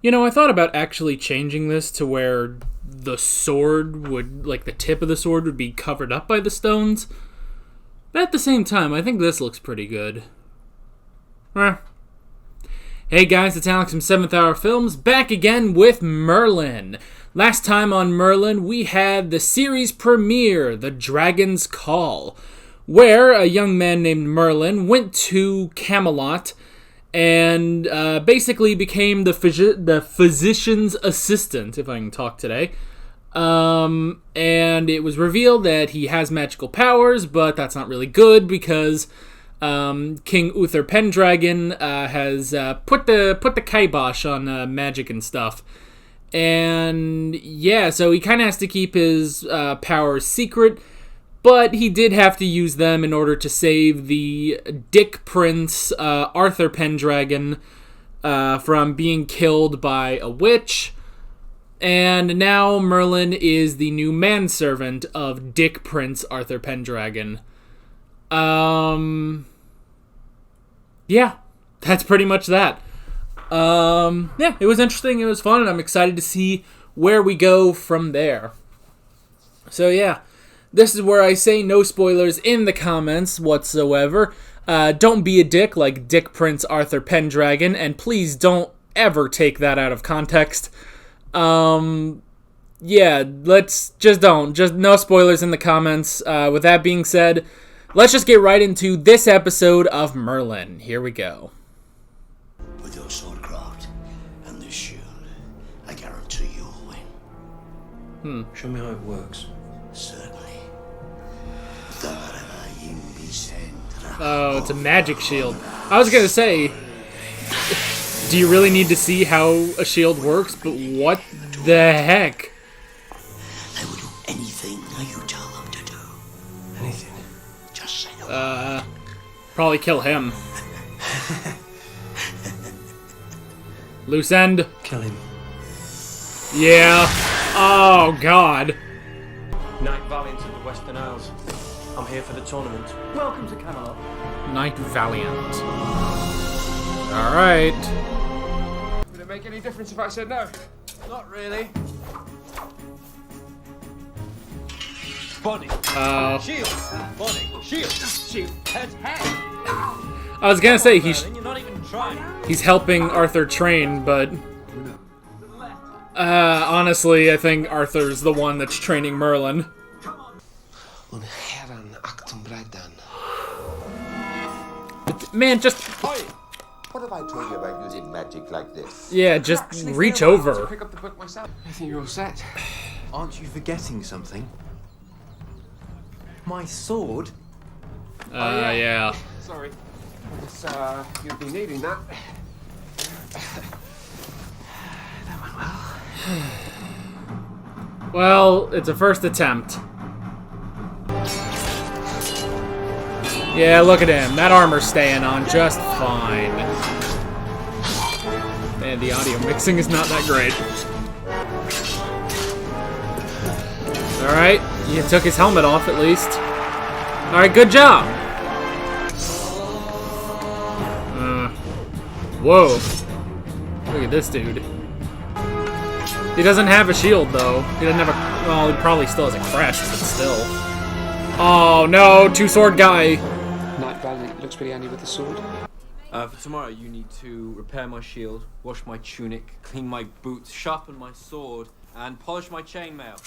You know, I thought about actually changing this to where the sword would, like the tip of the sword would be covered up by the stones. But at the same time, I think this looks pretty good. Hey guys, it's Alex from 7th Hour Films, back again with Merlin. Last time on Merlin, we had the series premiere, The Dragon's Call, where a young man named Merlin went to Camelot and basically became the physician's assistant, if I can talk today. And it was revealed that he has magical powers, but that's not really good because King Uther Pendragon has put the kibosh on magic and stuff. And yeah, so he kind of has to keep his powers secret, but he did have to use them in order to save the Dick Prince, Arthur Pendragon, from being killed by a witch. And now Merlin is the new manservant of Dick Prince, Arthur Pendragon. Yeah, that's pretty much that. Yeah, it was interesting, it was fun, and I'm excited to see where we go from there. So yeah, this is where I say no spoilers in the comments whatsoever. Don't be a dick like Dick Prince Arthur Pendragon, and please don't ever take that out of context. Yeah, just no spoilers in the comments. With that being said, let's just get right into this episode of Merlin. Here we go. With your swordcraft and this shield, I guarantee you'll win. Show me how it works. Certainly. Oh, it's a magic shield. I was gonna say, do you really need to see how a shield works? But what the heck? They will do anything you tell them to do. Anything? Just say the word. Probably kill him. Loose end. Kill him. Yeah. Oh, God. Knight Valiant of the Western Isles. I'm here for the tournament. Welcome to Camelot. Knight Valiant. Alright. Would it make any difference if I said no? Not really. Body. Shield. Body. Shield. Shield. Head. I was gonna say You're not even trying. he's helping Arthur train, but honestly, I think Arthur's the one that's training Merlin. Man, just What have I told you about using magic like this? yeah, just Actually, reach fair enough to over. pick up the book myself. I think you're all set. Aren't you forgetting something? My sword? Yeah. Sorry. I guess you'll be needing that. Well, it's a first attempt. Yeah, look at him. That armor's staying on just fine. And the audio mixing is not that great. Alright, you took his helmet off at least. Alright, good job. Whoa. Look at this dude. He doesn't have a shield, though. He doesn't have a... Well, he probably still has a crest, but still. Oh, no. Two-sword guy. Knight Valiant looks pretty handy with the sword. For tomorrow, you need to repair my shield, wash my tunic, clean my boots, sharpen my sword, and polish my chainmail.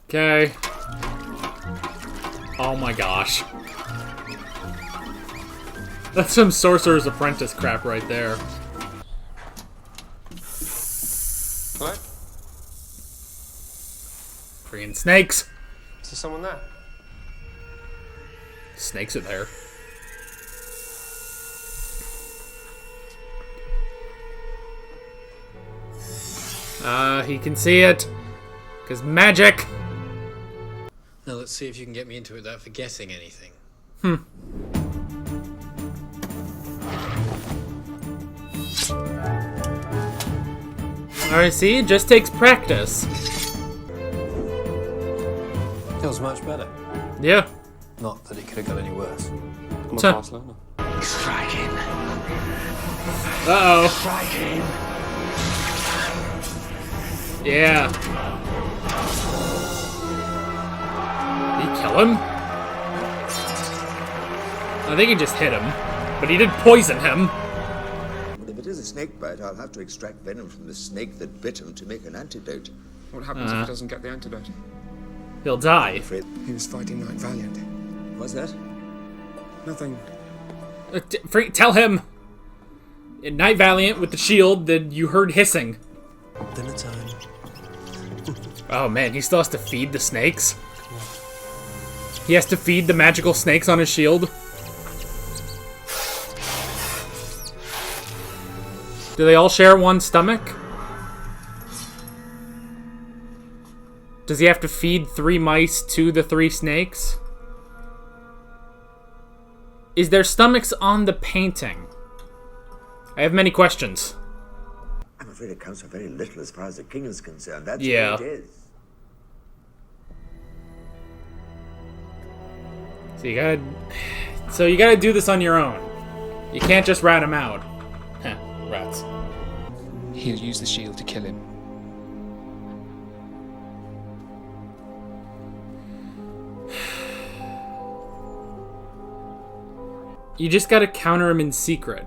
Okay. Oh my gosh. That's some Sorcerer's Apprentice crap right there. Hello? Freaking snakes. Is there someone there? Snakes are there. He can see it. 'Cause magic. Now let's see if you can get me into it without forgetting anything. Alright, see? It just takes practice. Feels much better. Yeah. Not that it could have got any worse. I'm a Tuh. fast learner. Striking. Uh-oh. Yeah. Did he kill him? I think he just hit him. But he did poison him. Well, if it is a snake bite, I'll have to extract venom from the snake that bit him to make an antidote. What happens if he doesn't get the antidote? He'll die. Afraid. He was fighting Knight Valiant. What's that? Nothing. Tell him! In Knight Valiant with the shield that you heard hissing. Dinner time. Oh man, he still has to feed the snakes? He has to feed the magical snakes on his shield? Do they all share one stomach? Does he have to feed 3 mice to the 3 snakes? Is there stomachs on the painting? I have many questions. I'm afraid it counts for very little as far as the king is concerned. That's Yeah. what it is. So you gotta do this on your own. You can't just rat him out. Heh, rats. He'll use the shield to kill him. You just gotta counter him in secret.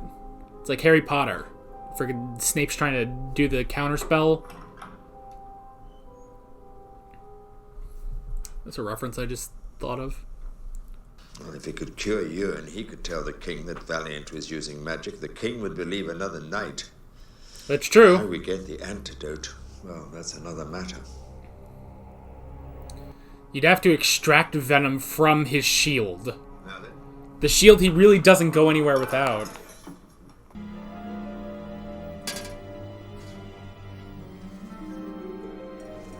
It's like Harry Potter. Friggin' Snape's trying to do the counter spell. That's a reference I just thought of. Well, if he could cure you and he could tell the king that Valiant was using magic, the king would believe another knight. That's true. How we get the antidote, well, that's another matter. You'd have to extract venom from his shield. Now then. The shield he really doesn't go anywhere without.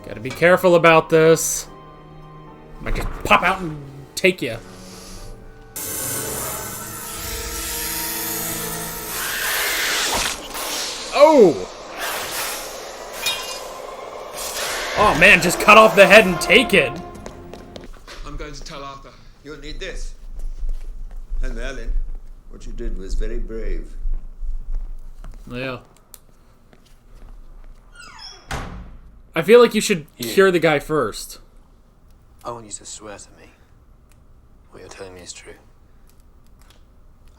Gotta be careful about this. Might just pop out and take you. Oh! Oh man, just cut off the head and take it. I'm going to tell Arthur. You'll need this. And Merlin, what you did was very brave. Yeah. I feel like you should cure the guy first. I want you to swear to me what you're telling me is true.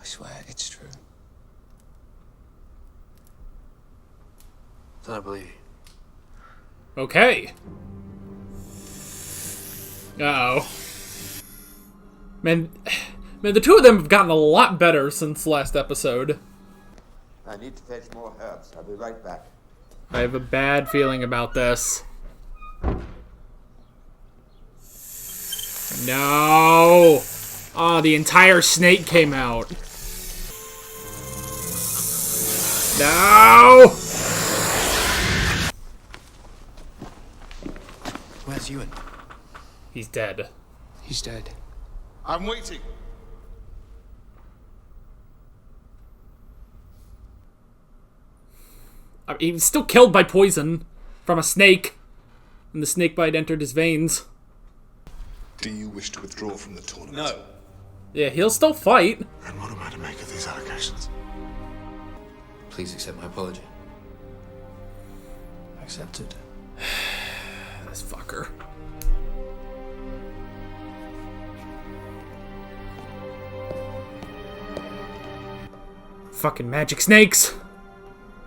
I swear it's true. Then I believe you. Okay. Uh-oh. Man, the two of them have gotten a lot better since last episode. I need to fetch more herbs. I'll be right back. I have a bad feeling about this. No! Oh, the entire snake came out. No! Where's Ewan? He's dead. He's dead. I'm waiting. I mean, he was still killed by poison from a snake, and the snake bite entered his veins. Do you wish to withdraw from the tournament? No. Yeah, he'll still fight. And what am I to make of these allegations? Please accept my apology. Accepted. This fucker. Fucking magic snakes.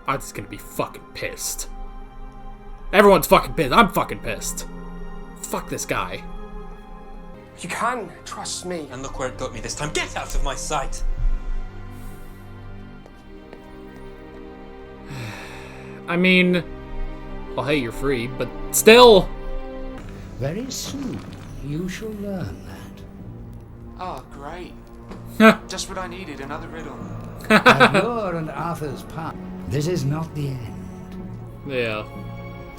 I'm just gonna be fucking pissed. Everyone's fucking pissed. I'm fucking pissed. Fuck this guy. You can trust me. And look where it got me this time. Get out of my sight! I mean, well, hey, you're free, but still. Very soon, you shall learn that. Oh, great. Just what I needed, another riddle. At your and Arthur's part, this is not the end. Yeah.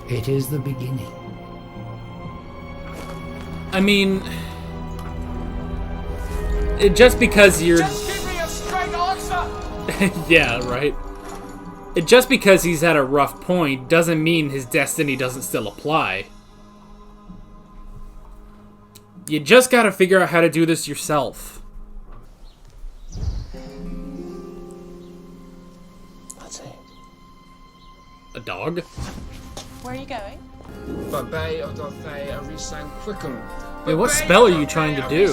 It is the beginning. I mean, just because you're... Just give me a straight answer! Yeah, right. Just because he's at a rough point doesn't mean his destiny doesn't still apply. You just gotta figure out how to do this yourself. A dog? Where are you going? Wait, what spell are you trying to do?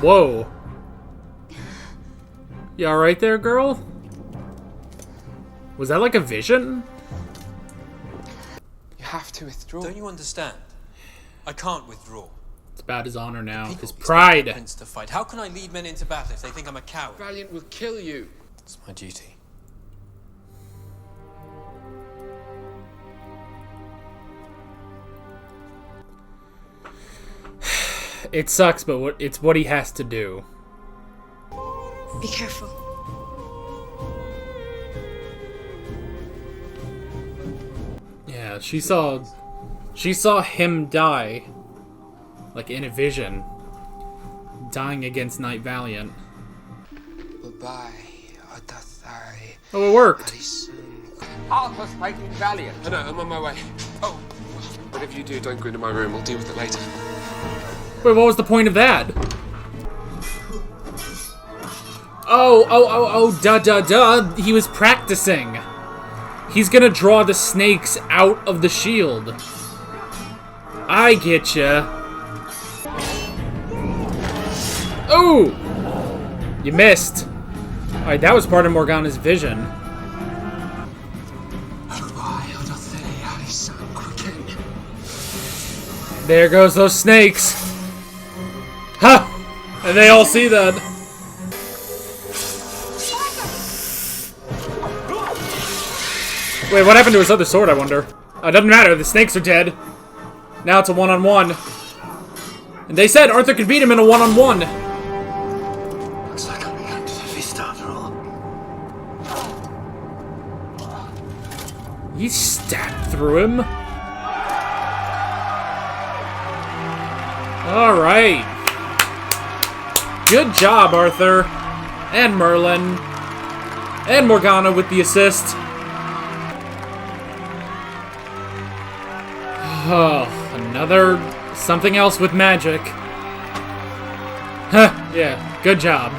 Whoa. You alright there, girl? Was that like a vision? You have to withdraw. Don't you understand? I can't withdraw. It's about his honor now. People His expect pride. the prince to fight. How can I lead men into battle if they think I'm a coward? Valiant will kill you. It's my duty. It sucks, but it's what he has to do. Be careful. Yeah, she saw him die. Like in a vision. Dying against Knight Valiant. Bye-bye. Oh, it worked. Arthur's fighting Valiant. I know, I'm on my way. Oh, whatever you do, don't go into my room. We'll deal with it later. Wait, what was the point of that? Oh, he was practicing. He's gonna draw the snakes out of the shield. I getcha. Oh! You missed. Alright, that was part of Morgana's vision. There goes those snakes. Ha! And they all see that. Wait, what happened to his other sword, I wonder? It doesn't matter, the snakes are dead. Now it's a one-on-one. And they said Arthur could beat him in a one-on-one. Looks like I'm going to the feast after all. He stabbed through him. Alright. Good job, Arthur. And Merlin. And Morgana with the assist. Oh, another something else with magic. Huh, yeah, good job.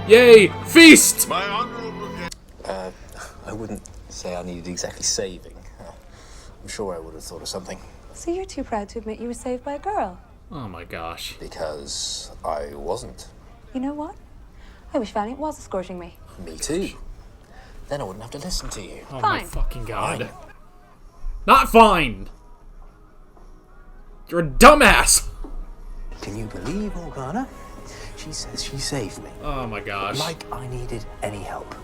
Yay, feast! My honorable I wouldn't say I needed exactly saving. I'm sure I would have thought of something. So you're too proud to admit you were saved by a girl? Oh my gosh. Because I wasn't. You know what? I wish Valiant was escorting me. Me too. Then I wouldn't have to listen to you. Oh my Fine. fucking god. Fine. Not fine! You're a dumbass! Can you believe Morgana? She says she saved me. Oh my gosh. Like I needed any help.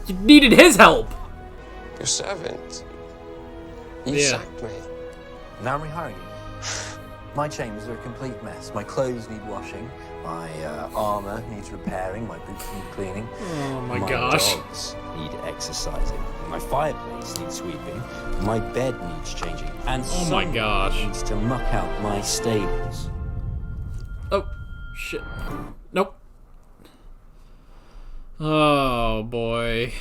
You needed his help! Your servant. You Yeah. sacked me. Now I'm rehiring you. My chambers are a complete mess. My clothes need washing. My armor needs repairing. My boots need cleaning. Oh my gosh. dogs need exercising. My fireplace needs sweeping. My bed needs changing. And Oh my someone gosh. needs to muck out my stables. Oh, shit. Nope. Oh boy.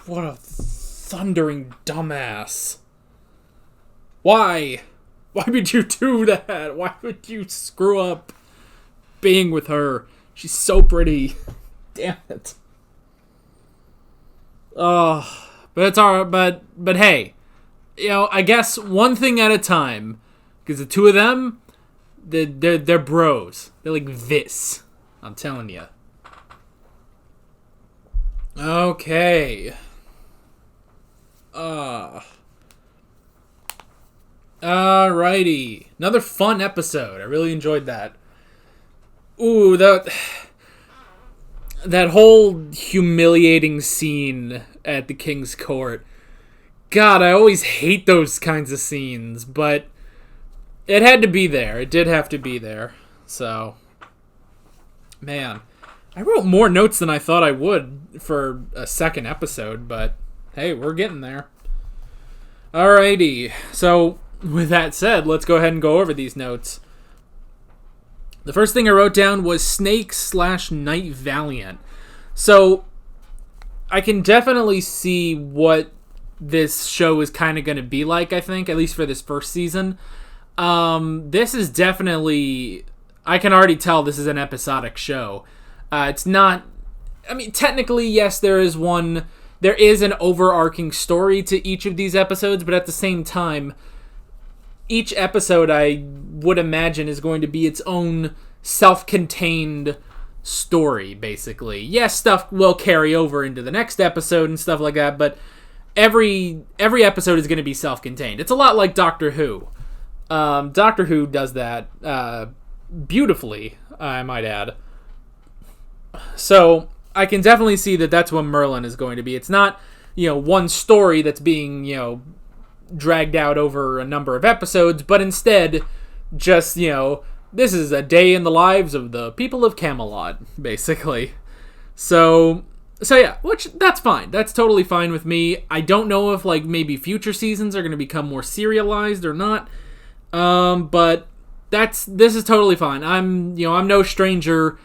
What a thundering dumbass. Why? Why would you do that? Why would you screw up being with her? She's so pretty. Damn it. Oh, but it's alright. But hey, you know, I guess one thing at a time, because the two of them, they're bros. They're like this. I'm telling you. Okay. Alrighty. Another fun episode. I really enjoyed that. Ooh, that whole humiliating scene at the King's Court. God, I always hate those kinds of scenes, but it had to be there. It did have to be there. So, man, I wrote more notes than I thought I would for a second episode, but hey, we're getting there. Alrighty, so with that said, let's go ahead and go over these notes. The first thing I wrote down was Snake / Knight Valiant. So, I can definitely see what this show is kind of going to be like, I think, at least for this first season. This is definitely, I can already tell this is an episodic show. It's not, I mean, technically, yes, there is an overarching story to each of these episodes, but at the same time, each episode, I would imagine, is going to be its own self-contained story, basically. Yes, stuff will carry over into the next episode and stuff like that, but every episode is going to be self-contained. It's a lot like Doctor Who. Doctor Who does that beautifully, I might add. So I can definitely see that that's what Merlin is going to be. It's not, one story that's being, dragged out over a number of episodes, but instead just, this is a day in the lives of the people of Camelot, basically. So yeah, which, that's fine. That's totally fine with me. I don't know if, maybe future seasons are going to become more serialized or not. But this is totally fine. I'm no stranger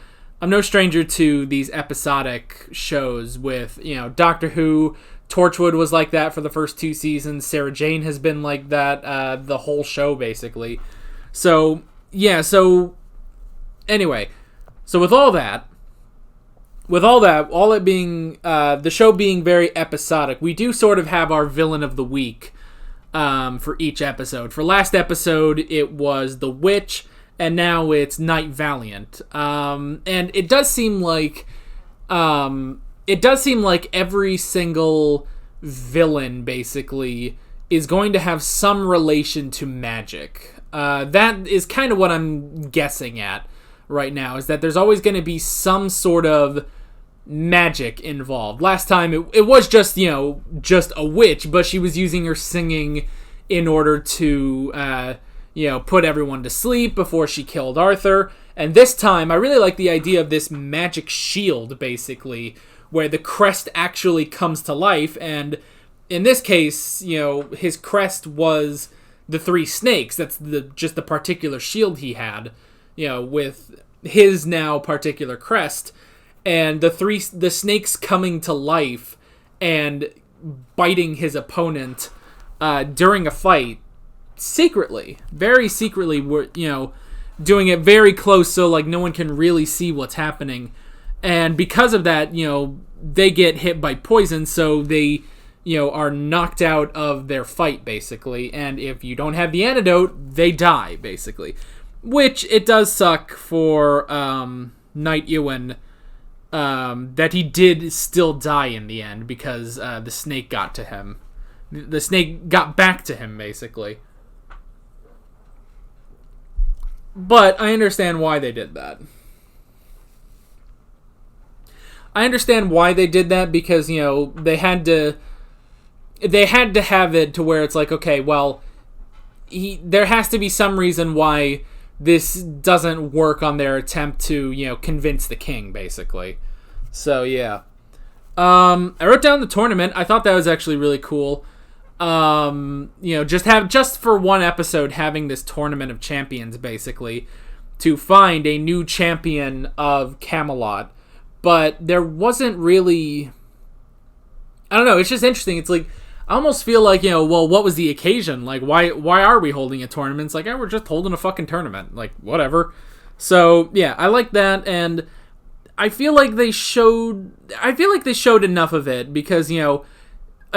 to these episodic shows with, Doctor Who. Torchwood was like that for the first 2 seasons. Sarah Jane has been like that, the whole show, basically. So, yeah, anyway. So with all that, all it being, the show being very episodic, we do sort of have our villain of the week, for each episode. For last episode, it was the Witch, and now it's Knight Valiant. And it does seem like every single villain, basically, is going to have some relation to magic. That is kind of what I'm guessing at right now, is that there's always going to be some sort of magic involved. Last time, it was just a witch, but she was using her singing in order to, put everyone to sleep before she killed Arthur. And this time, I really like the idea of this magic shield, basically, where the crest actually comes to life, and in this case, his crest was the 3 snakes. That's just the particular shield he had, with his now particular crest, and the snakes coming to life and biting his opponent during a fight secretly, very secretly, were doing it very close so no one can really see what's happening. And because of that, they get hit by poison, so they, are knocked out of their fight, basically. And if you don't have the antidote, they die, basically. Which, it does suck for Knight Ewan, that he did still die in the end, because the snake got to him. The snake got back to him, basically. But I understand why they did that. I understand why they did that, because, they had to have it to where it's like, okay, well, there has to be some reason why this doesn't work on their attempt to, convince the king, basically. So, yeah. I wrote down the tournament. I thought that was actually really cool. Just for one episode, having this tournament of champions, basically, to find a new champion of Camelot. But there wasn't really, I don't know, it's just interesting. It's like, I almost feel like, well, what was the occasion? Why are we holding a tournament? It's like, we're just holding a fucking tournament. Whatever. So, yeah, I like that, and I feel like they showed enough of it, because, a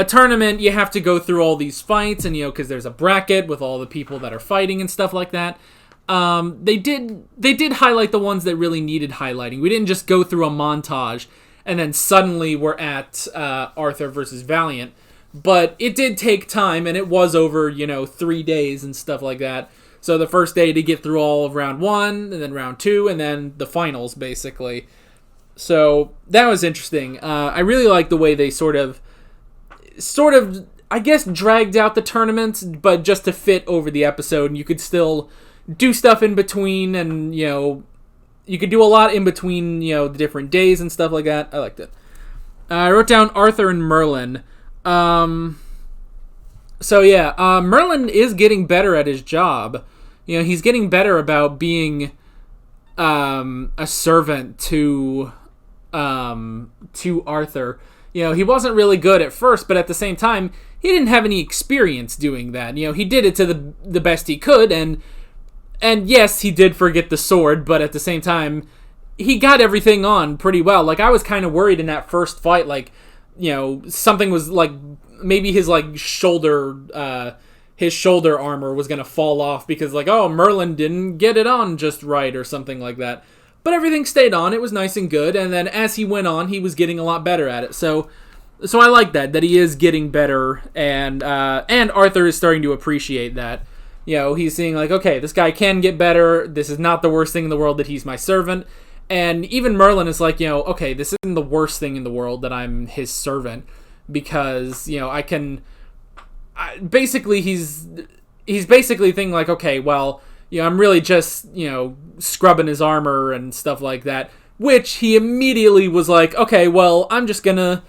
tournament, you have to go through all these fights, and, because there's a bracket with all the people that are fighting and stuff like that. They did highlight the ones that really needed highlighting. We didn't just go through a montage and then suddenly we're at Arthur versus Valiant. But it did take time, and it was over, 3 days and stuff like that. So the first day to get through all of round 1, and then round 2, and then the finals, basically. So that was interesting. I really like the way they sort of, I guess, dragged out the tournament, but just to fit over the episode, and you could still do stuff in between, and, you could do a lot in between, the different days and stuff like that. I liked it. I wrote down Arthur and Merlin. Merlin is getting better at his job. He's getting better about being a servant to Arthur. he wasn't really good at first, but at the same time, he didn't have any experience doing that. He did it to the best he could, and yes, he did forget the sword, but at the same time, he got everything on pretty well. Like, I was kind of worried in that first fight, like, something was, like, maybe his, like, shoulder armor was going to fall off because, like, oh, Merlin didn't get it on just right or something like that. But everything stayed on. It was nice and good. And then as he went on, he was getting a lot better at it. So I like that he is getting better. And Arthur is starting to appreciate that. He's seeing like, okay, this guy can get better. This is not the worst thing in the world that he's my servant. And even Merlin is like, okay, this isn't the worst thing in the world that I'm his servant. Because, basically he's basically thinking like, okay, well, I'm really just, scrubbing his armor and stuff like that, which he immediately was like, okay, well, I'm just gonna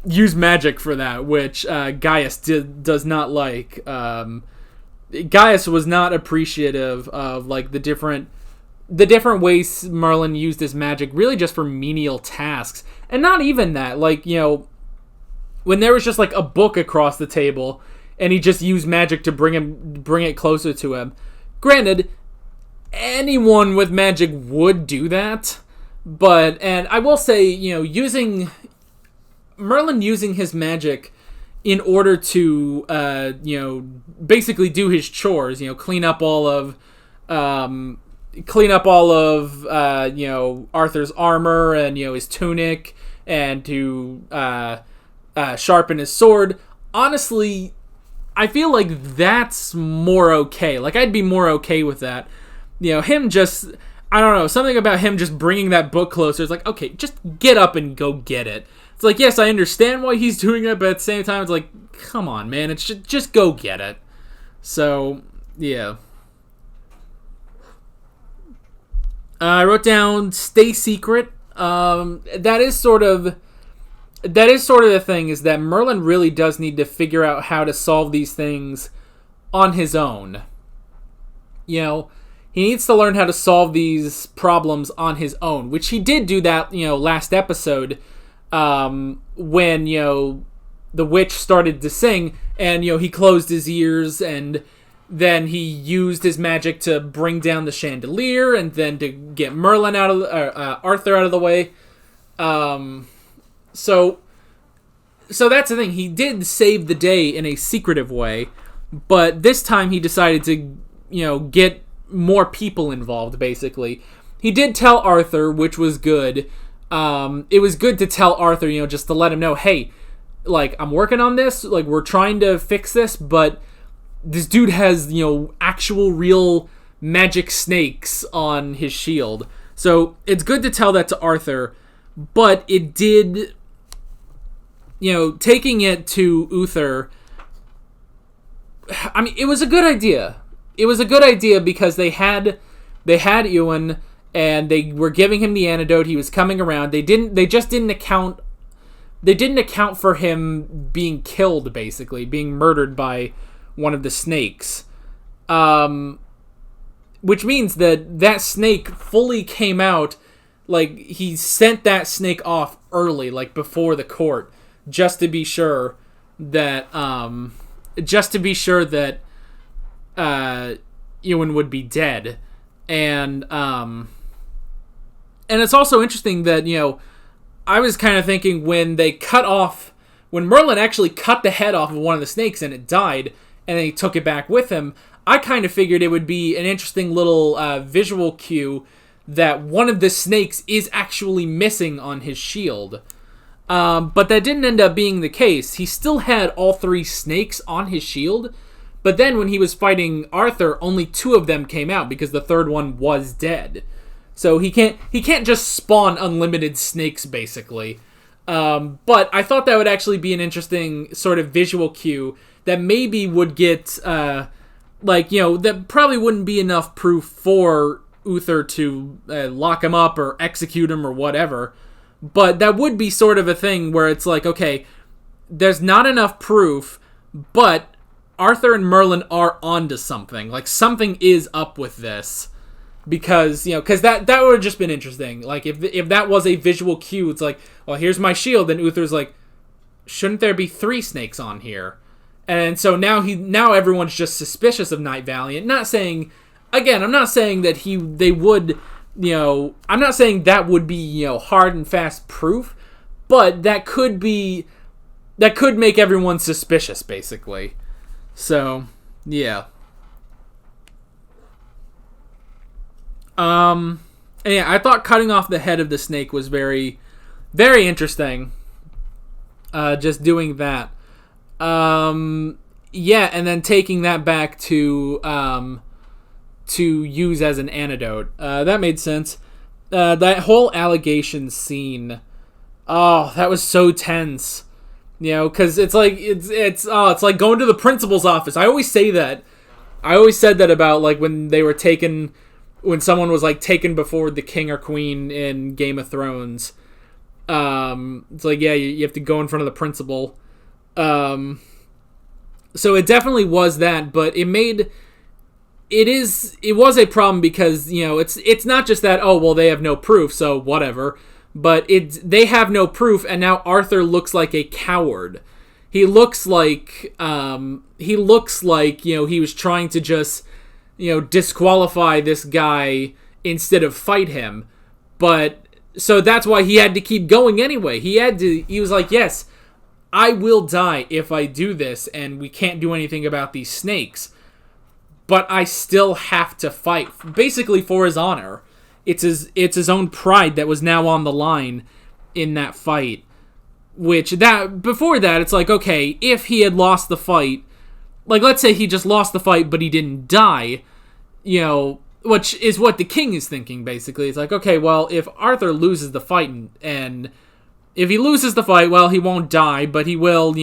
use magic for that, which Gaius does not like. Gaius was not appreciative of like the different ways Merlin used his magic, really just for menial tasks, and not even that, like, when there was just like a book across the table, and he just used magic to bring it closer to him. Granted, anyone with magic would do that, and I will say, Merlin using his magic in order to, basically do his chores, clean up all of Arthur's armor and, his tunic, and to, sharpen his sword. Honestly, I feel like that's more okay. Like, I'd be more okay with that. Him just, I don't know, something about him just bringing that book closer is like, okay, just get up and go get it. It's like, yes, I understand why he's doing it, but at the same time, it's like, come on, man, it's just go get it. So, yeah. I wrote down stay secret. That is sort of the thing, is that Merlin really does need to figure out how to solve these things on his own. He needs to learn how to solve these problems on his own, which he did do that, last episode, when, the witch started to sing, and, he closed his ears, and then he used his magic to bring down the chandelier, and then to get Merlin Arthur out of the way. So that's the thing. He did save the day in a secretive way, but this time he decided to, get more people involved, basically. He did tell Arthur, which was good. It was good to tell Arthur, just to let him know, hey, like, I'm working on this, like, we're trying to fix this, but this dude has, actual real magic snakes on his shield. So it's good to tell that to Arthur, but it did, taking it to Uther, I mean, it was a good idea. It was a good idea because they had Ewan, and they were giving him the antidote. He was coming around. They just didn't account for him being killed, basically being murdered by one of the snakes. Which means that snake fully came out, like, he sent that snake off early, like, before the court, just to be sure that Ewan would be dead. And it's also interesting that, I was kind of thinking when Merlin actually cut the head off of one of the snakes and it died, and then he took it back with him, I kind of figured it would be an interesting little visual cue that one of the snakes is actually missing on his shield. But that didn't end up being the case. He still had all three snakes on his shield, but then when he was fighting Arthur, only two of them came out because the third one was dead. So he can't just spawn unlimited snakes, basically. But I thought that would actually be an interesting sort of visual cue that maybe would get, that probably wouldn't be enough proof for Uther to lock him up or execute him or whatever. But that would be sort of a thing where it's like, okay, there's not enough proof, but Arthur and Merlin are onto something. Like, something is up with this. Because, because that would have just been interesting. Like, if that was a visual cue, it's like, well, here's my shield, and Uther's like, shouldn't there be 3 snakes on here? And so now everyone's just suspicious of Knight Valiant. Not saying, again, I'm not saying that they would, I'm not saying that would be, hard and fast proof, but that could make everyone suspicious, basically. So, yeah. Yeah, I thought cutting off the head of the snake was very, very interesting. Just doing that. Yeah, and then taking that back to use as an antidote. That made sense. That whole allegation scene. Oh, that was so tense. Because it's like it's like going to the principal's office. I always say that. I always said that about like when someone was like taken before the king or queen in Game of Thrones. It's like, yeah, you have to go in front of the principal. So it definitely was that, but it was a problem because, it's not just that, oh, well, they have no proof, so whatever, but they have no proof, and now Arthur looks like a coward. He looks like, he was trying to just, disqualify this guy instead of fight him, but, so that's why he had to keep going anyway. He was like, yes, I will die if I do this, and we can't do anything about these snakes. But I still have to fight, basically for his honor. It's his own pride that was now on the line in that fight. Before that, it's like, okay, if he had lost the fight, like, let's say he just lost the fight, but he didn't die, which is what the king is thinking, basically. It's like, okay, well, if Arthur loses the fight, and if he loses the fight, well, he won't die, but he will,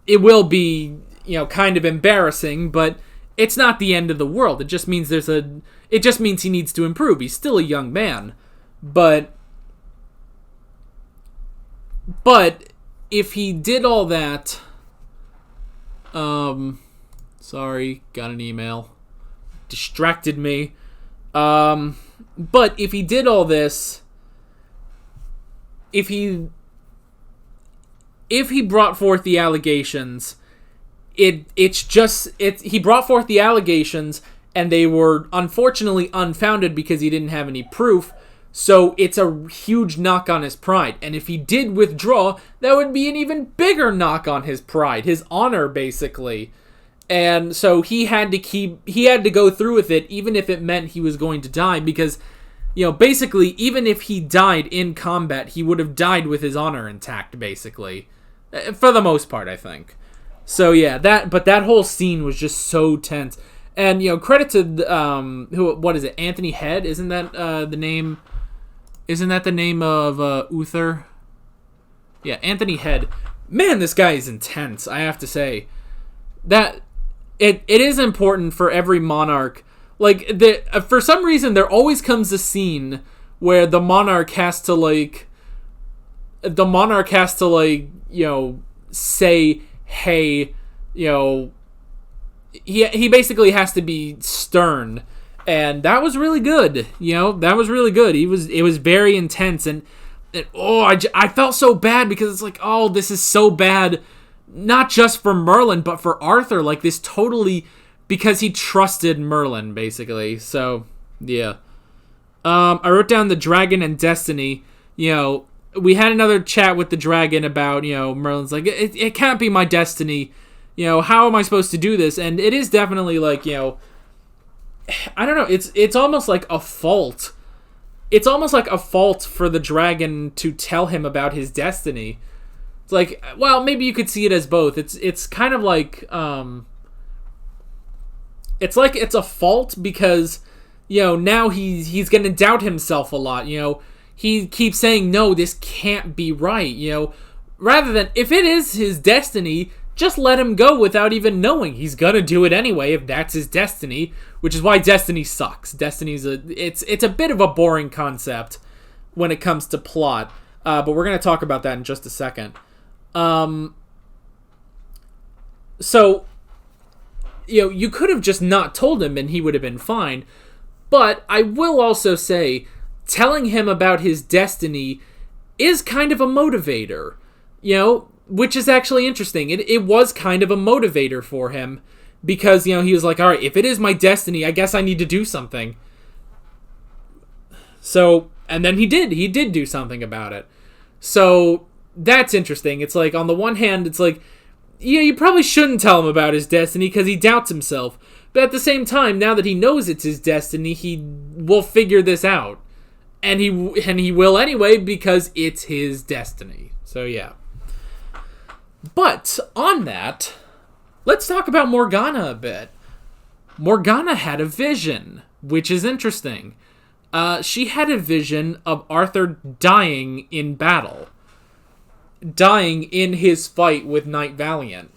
it will be, kind of embarrassing, but it's not the end of the world. It just means he needs to improve. He's still a young man. But if he did all that, sorry, got an email. Distracted me. But if he did all this, if he brought forth the allegations, he brought forth the allegations and they were unfortunately unfounded because he didn't have any proof, so it's a huge knock on his pride. And if he did withdraw, that would be an even bigger knock on his pride, his honor, basically. And so he had to go through with it, even if it meant he was going to die, because, basically, even if he died in combat, he would have died with his honor intact, basically. For the most part, I think. So yeah, that whole scene was just so tense. And, credit to, what is it, Anthony Head? Isn't that the name of Uther? Yeah, Anthony Head. Man, this guy is intense, I have to say. That, it is important for every monarch. Like, for some reason, there always comes a scene where the monarch has to, say, hey, he basically has to be stern, and that was really good. That was really good. It was very intense, and I felt so bad because it's like, oh, this is so bad, not just for Merlin but for Arthur. Like, this totally, because he trusted Merlin, basically. So yeah, I wrote down the dragon and destiny. We had another chat with the dragon about, Merlin's like, it can't be my destiny. How am I supposed to do this? And it is definitely like, I don't know. It's almost like a fault. It's almost like a fault for the dragon to tell him about his destiny. It's like, well, maybe you could see it as both. It's kind of like, it's like it's a fault because, now he's going to doubt himself a lot, He keeps saying, no, this can't be right, rather than, if it is his destiny, just let him go without even knowing. He's gonna do it anyway if that's his destiny, which is why destiny sucks. Destiny's it's a bit of a boring concept when it comes to plot, but we're gonna talk about that in just a second. So, you could have just not told him and he would have been fine, but I will also say, telling him about his destiny is kind of a motivator. which is actually interesting. It was kind of a motivator for him, because, he was like, all right, if it is my destiny, I guess I need to do something. So, and then he did do something about it. So, that's interesting. It's like, on the one hand, it's like, yeah, you probably shouldn't tell him about his destiny because he doubts himself. But at the same time, now that he knows it's his destiny, he will figure this out. And he will anyway because it's his destiny. So yeah. But on that, let's talk about Morgana a bit. Morgana had a vision, which is interesting. She had a vision of Arthur dying in battle. Dying in his fight with Knight Valiant.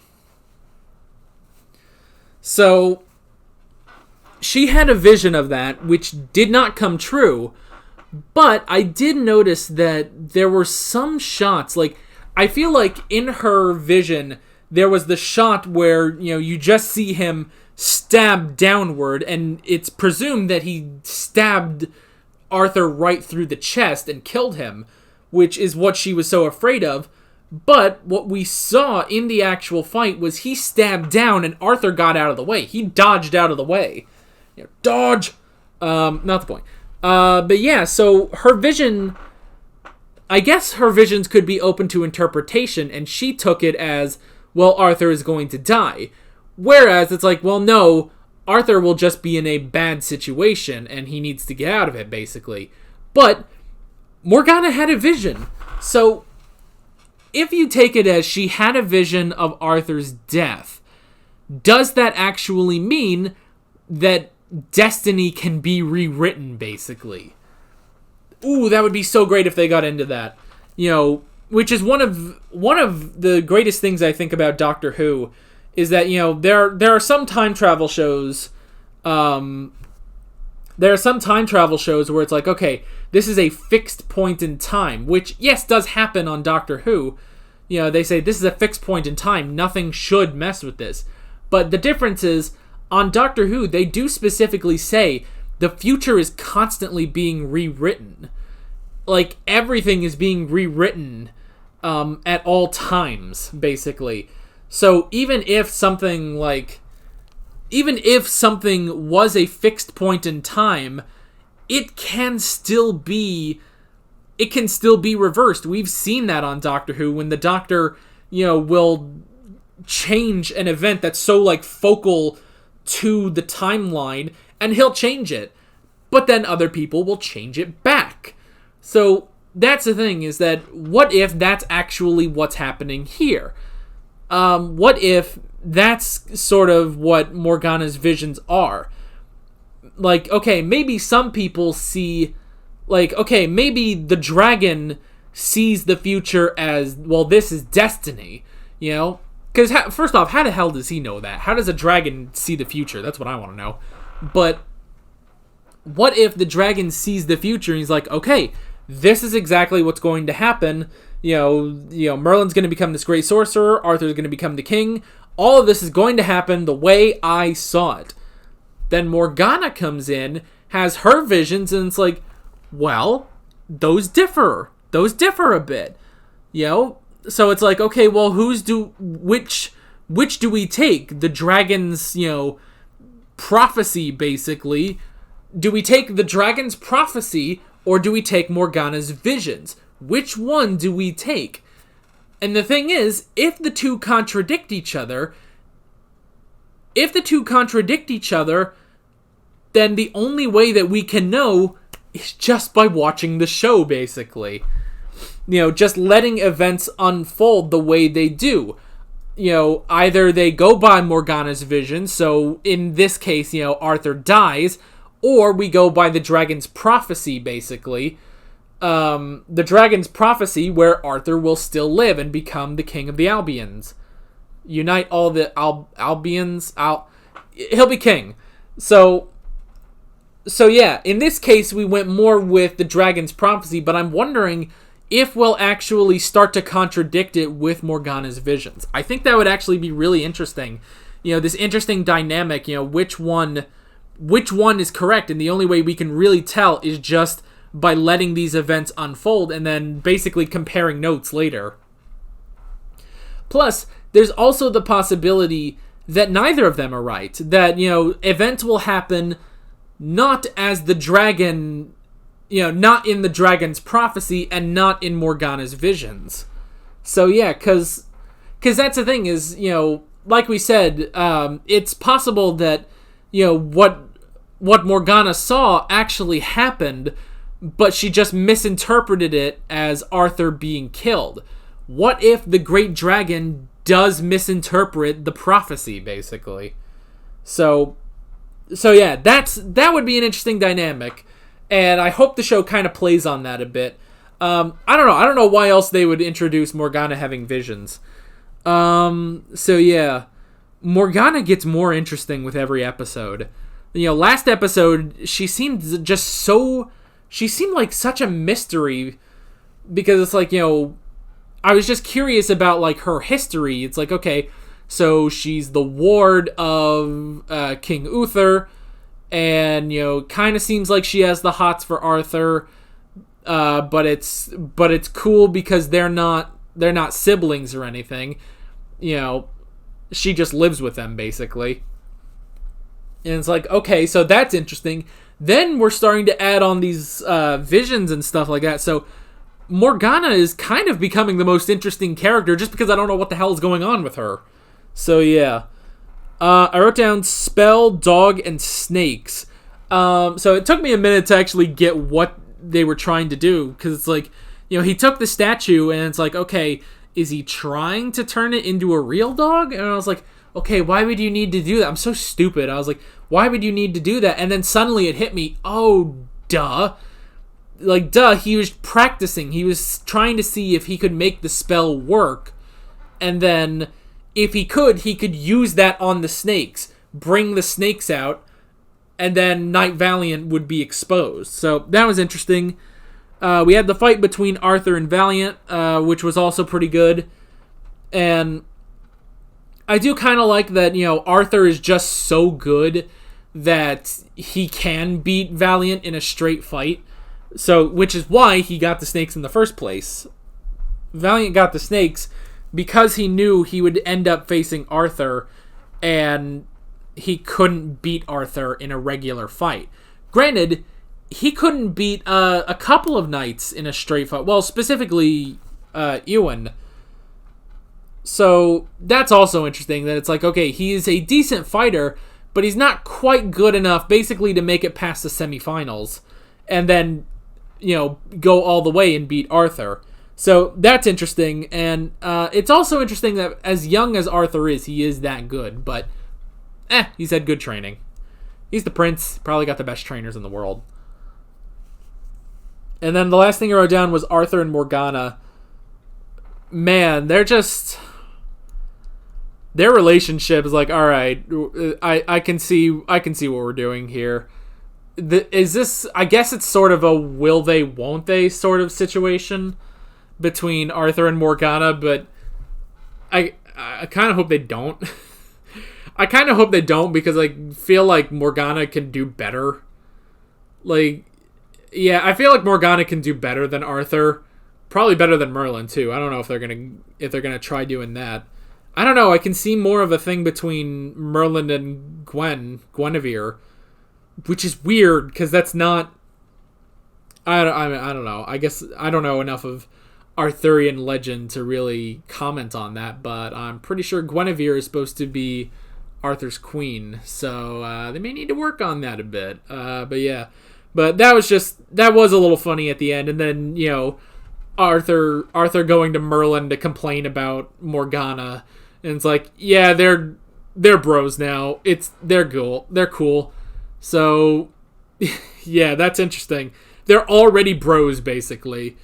So, she had a vision of that, which did not come true, but I did notice that there were some shots, like, I feel like in her vision, there was the shot where, you just see him stab downward, and it's presumed that he stabbed Arthur right through the chest and killed him, which is what she was so afraid of. But what we saw in the actual fight was he stabbed down and Arthur got out of the way. He dodged out of the way. Dodge! Not the point. But yeah, so her vision, I guess her visions could be open to interpretation, and she took it as, well, Arthur is going to die. Whereas it's like, well, no, Arthur will just be in a bad situation, and he needs to get out of it, basically. But Morgana had a vision. So, if you take it as she had a vision of Arthur's death, does that actually mean that destiny can be rewritten, basically? Ooh, that would be so great if they got into that. Which is one of the greatest things I think about Doctor Who, is that, there are some time travel shows, where it's like, okay, this is a fixed point in time, which, yes, does happen on Doctor Who. They say this is a fixed point in time, nothing should mess with this. But the difference is, on Doctor Who, they do specifically say the future is constantly being rewritten. Like, everything is being rewritten at all times, basically. So even if something was a fixed point in time, it can still be reversed. We've seen that on Doctor Who, when the Doctor, will change an event that's so, focal to the timeline, and he'll change it. But then other people will change it back. So that's the thing, is that what if that's actually what's happening here? What if that's sort of what Morgana's visions are? Okay, maybe some people see, maybe the dragon sees the future as, well, this is destiny, Because, first off, how the hell does he know that? How does a dragon see the future? That's what I want to know. But what if the dragon sees the future and he's like, okay, this is exactly what's going to happen. Merlin's going to become this great sorcerer. Arthur's going to become the king. All of this is going to happen the way I saw it. Then Morgana comes in, has her visions, and it's like, well, those differ. Those differ a bit. So it's like, okay, well, which do we take? The dragon's, prophecy, basically. Do we take the dragon's prophecy, or do we take Morgana's visions? Which one do we take? And the thing is, if the two contradict each other, then the only way that we can know is just by watching the show, basically. Just letting events unfold the way they do. Either they go by Morgana's vision, so in this case, Arthur dies, or we go by the dragon's prophecy, basically. The dragon's prophecy where Arthur will still live and become the king of the Albions. Unite all the Albions. He'll be king. So yeah, in this case, we went more with the dragon's prophecy, but I'm wondering if we'll actually start to contradict it with Morgana's visions. I think that would actually be really interesting. This interesting dynamic, which one is correct, and the only way we can really tell is just by letting these events unfold and then basically comparing notes later. Plus, there's also the possibility that neither of them are right. That, events will happen not as the dragon, not in the dragon's prophecy and not in Morgana's visions. So yeah, because that's the thing is, like we said, it's possible that, what Morgana saw actually happened, but she just misinterpreted it as Arthur being killed. What if the great dragon does misinterpret the prophecy, basically? So yeah, that would be an interesting dynamic, and I hope the show kind of plays on that a bit. I don't know why else they would introduce Morgana having visions. So yeah, Morgana gets more interesting with every episode. Last episode, she seemed like such a mystery, because it's like, I was just curious about, like, her history. It's like, okay, so she's the ward of King Uther, and, kind of seems like she has the hots for Arthur, but it's cool because they're not siblings or anything. She just lives with them, basically. And it's like, okay, so that's interesting. Then we're starting to add on these visions and stuff like that. So Morgana is kind of becoming the most interesting character just because I don't know what the hell is going on with her. So yeah. I wrote down spell, dog, and snakes. So it took me a minute to actually get what they were trying to do, because it's like, he took the statue and it's like, okay, is he trying to turn it into a real dog? And I was like, okay, why would you need to do that? I'm so stupid. I was like, why would you need to do that? And then suddenly it hit me, oh, duh. Like, duh, he was practicing. He was trying to see if he could make the spell work. And then, if he could use that on the snakes, bring the snakes out, and then Knight Valiant would be exposed. So, that was interesting. We had the fight between Arthur and Valiant, which was also pretty good. And I do kind of like that, Arthur is just so good that he can beat Valiant in a straight fight. So, which is why he got the snakes in the first place. Valiant got the snakes because he knew he would end up facing Arthur, and he couldn't beat Arthur in a regular fight. Granted, he couldn't beat a couple of knights in a straight fight. Well, specifically, Ewan. So, that's also interesting, that it's like, okay, he is a decent fighter, but he's not quite good enough, basically, to make it past the semifinals, and then, go all the way and beat Arthur. So, that's interesting, and it's also interesting that as young as Arthur is, he is that good, but, he's had good training. He's the prince, probably got the best trainers in the world. And then the last thing I wrote down was Arthur and Morgana. Man, their relationship is like, all right, I can see what we're doing here. Is this? I guess it's sort of a will they, won't they sort of situation between Arthur and Morgana, but I kind of hope they don't. I kind of hope they don't, because I feel like Morgana can do better. Like, yeah, I feel like Morgana can do better than Arthur. Probably better than Merlin too. I don't know if they're gonna try doing that. I don't know. I can see more of a thing between Merlin and Guinevere, which is weird because that's not. I don't know. I guess I don't know enough of Arthurian legend to really comment on that, but I'm pretty sure Guinevere is supposed to be Arthur's queen, so they may need to work on that a bit. But yeah, but that was a little funny at the end, and then Arthur going to Merlin to complain about Morgana, and it's like, yeah, they're bros now. They're cool. So yeah, that's interesting. They're already bros, basically.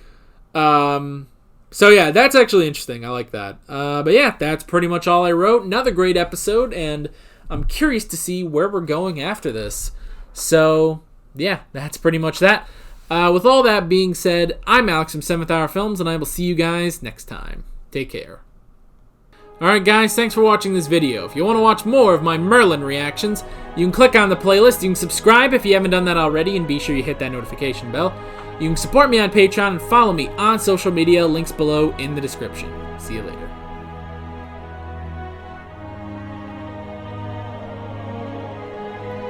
So yeah, that's actually interesting. I like that. But yeah, that's pretty much all I wrote. Another great episode, and I'm curious to see where we're going after this. So yeah, that's pretty much that. With all that being said, I'm Alex from 7th Hour Films, and I will see you guys next time. Take care. Alright guys, thanks for watching this video. If you want to watch more of my Merlin reactions, you can click on the playlist, you can subscribe if you haven't done that already, and be sure you hit that notification bell. You can support me on Patreon and follow me on social media, links below in the description. See you later.